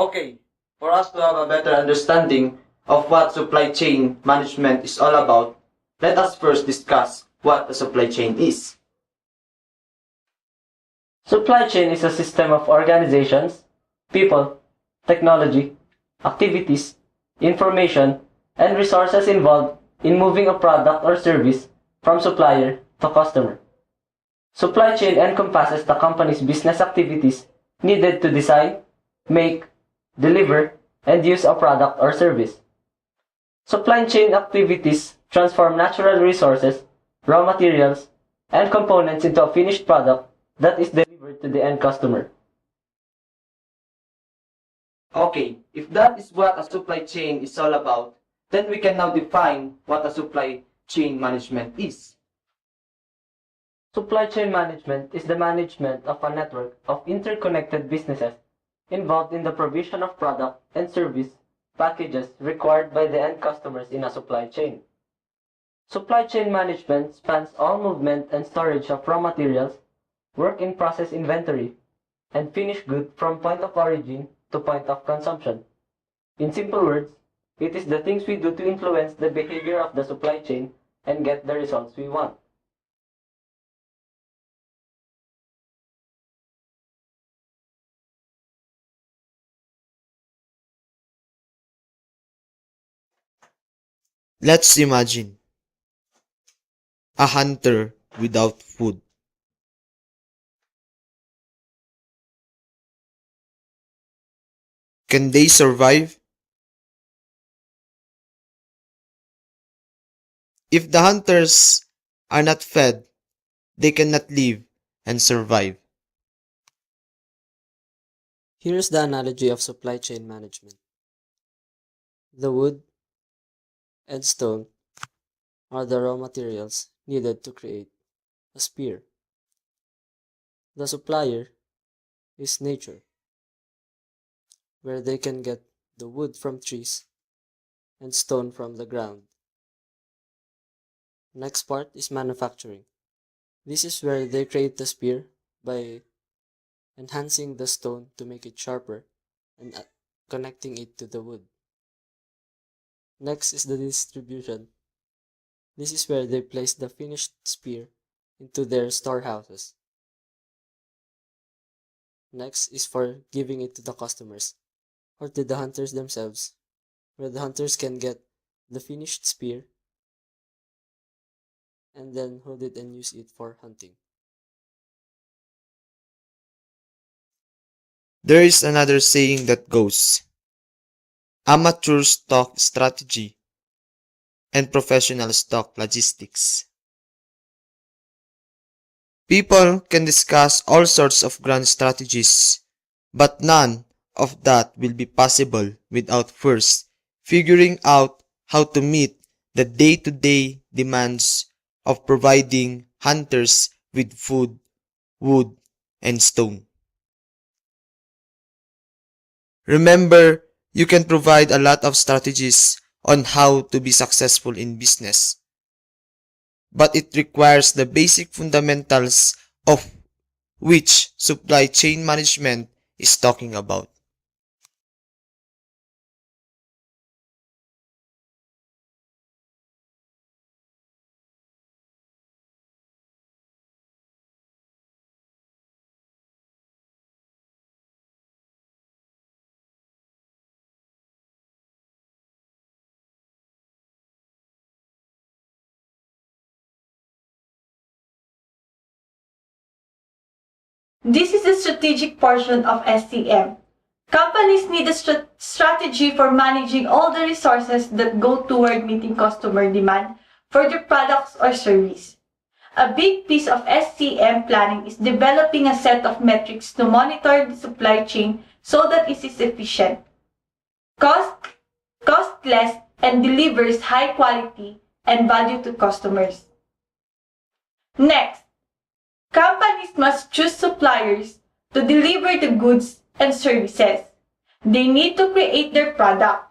Okay, for us to have a better understanding of what supply chain management is all about, let us first discuss what a supply chain is. Supply chain is a system of organizations, people, technology, activities, information, and resources involved in moving a product or service from supplier to customer. Supply chain encompasses the company's business activities needed to design, make, deliver, and use a product or service. Supply chain activities transform natural resources, raw materials, and components into a finished product that is delivered to the end customer. Okay, if that is what a supply chain is all about, then we can now define what a supply chain management is. Supply chain management is the management of a network of interconnected businesses involved in the provision of product and service packages required by the end customers in a supply chain. Supply chain management spans all movement and storage of raw materials, work in process inventory, and finished goods from point of origin to point of consumption. In simple words, it is the things we do to influence the behavior of the supply chain and get the results we want. Let's imagine a hunter without food. Can they survive? If the hunters are not fed, they cannot live and survive. Here's the analogy of supply chain management. The wood and stone are the raw materials needed to create a spear. The supplier is nature, where they can get the wood from trees and stone from the ground. Next part is manufacturing. This is where they create the spear by enhancing the stone to make it sharper and connecting it to the wood. Next is the distribution. This is where they place the finished spear into their storehouses. Next is for giving it to the customers or to the hunters themselves, where the hunters can get the finished spear and then hold it and use it for hunting. There is another saying that goes, amateur stock strategy and professional stock logistics. People can discuss all sorts of grand strategies, but none of that will be possible without first figuring out how to meet the day-to-day demands of providing hunters with food, wood, and stone. Remember, you can provide a lot of strategies on how to be successful in business, but it requires the basic fundamentals of which supply chain management is talking about. This is the strategic portion of SCM. Companies need a strategy for managing all the resources that go toward meeting customer demand for their products or service. A big piece of SCM planning is developing a set of metrics to monitor the supply chain so that it is efficient, costless, and delivers high quality and value to customers. Next, companies must choose suppliers to deliver the goods and services. They need to create their product.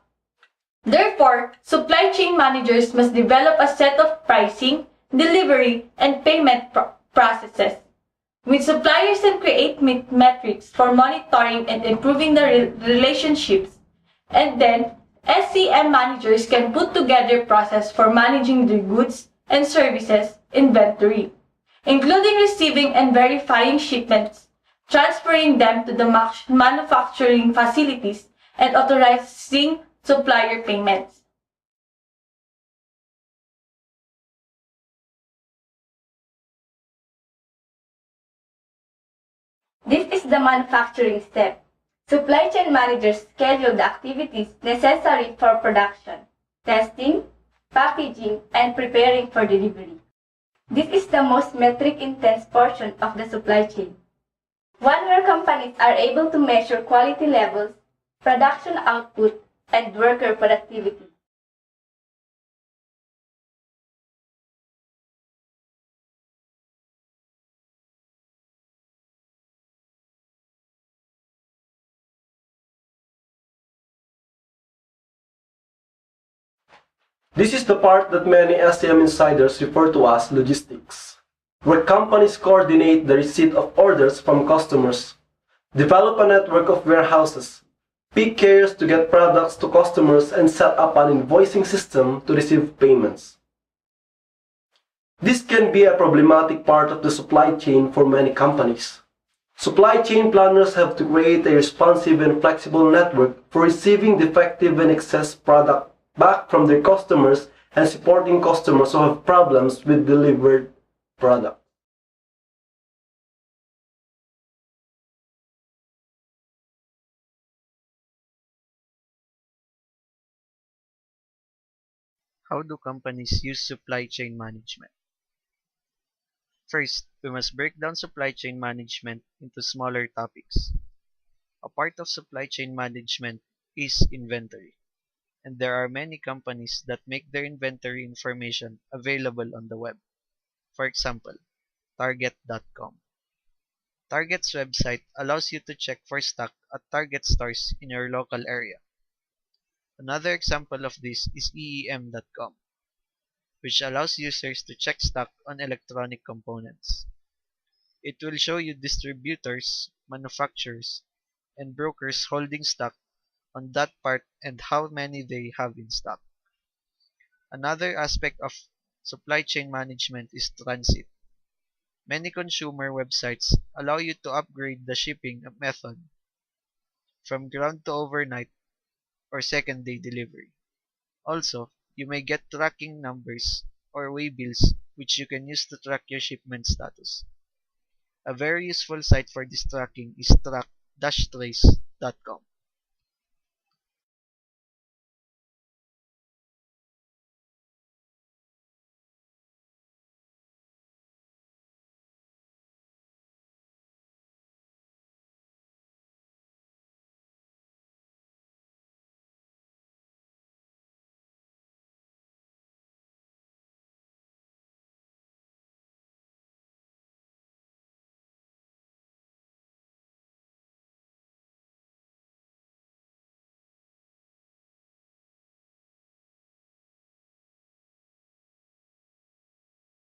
Therefore, supply chain managers must develop a set of pricing, delivery, and payment processes. with suppliers and create metrics for monitoring and improving the relationships. And then, SCM managers can put together process for managing the goods and services inventory, including receiving and verifying shipments, transferring them to the manufacturing facilities, and authorizing supplier payments. This is the manufacturing step. Supply chain managers schedule the activities necessary for production, testing, packaging, and preparing for delivery. This is the most metric-intense portion of the supply chain, one where companies are able to measure quality levels, production output, and worker productivity. This is the part that many SCM insiders refer to as logistics, where companies coordinate the receipt of orders from customers, develop a network of warehouses, pick carriers to get products to customers, and set up an invoicing system to receive payments. This can be a problematic part of the supply chain for many companies. Supply chain planners have to create a responsive and flexible network for receiving defective and excess product back from their customers and supporting customers who have problems with delivered product. How do companies use supply chain management? First, we must break down supply chain management into smaller topics. A part of supply chain management is inventory, and there are many companies that make their inventory information available on the web. For example, Target.com. Target's website allows you to check for stock at Target stores in your local area. Another example of this is EEM.com, which allows users to check stock on electronic components. It will show you distributors, manufacturers, and brokers holding stock on that part and how many they have in stock. Another aspect of supply chain management is transit. Many consumer websites allow you to upgrade the shipping method from ground to overnight or second day delivery. Also, you may get tracking numbers or waybills which you can use to track your shipment status. A very useful site for this tracking is track-trace.com.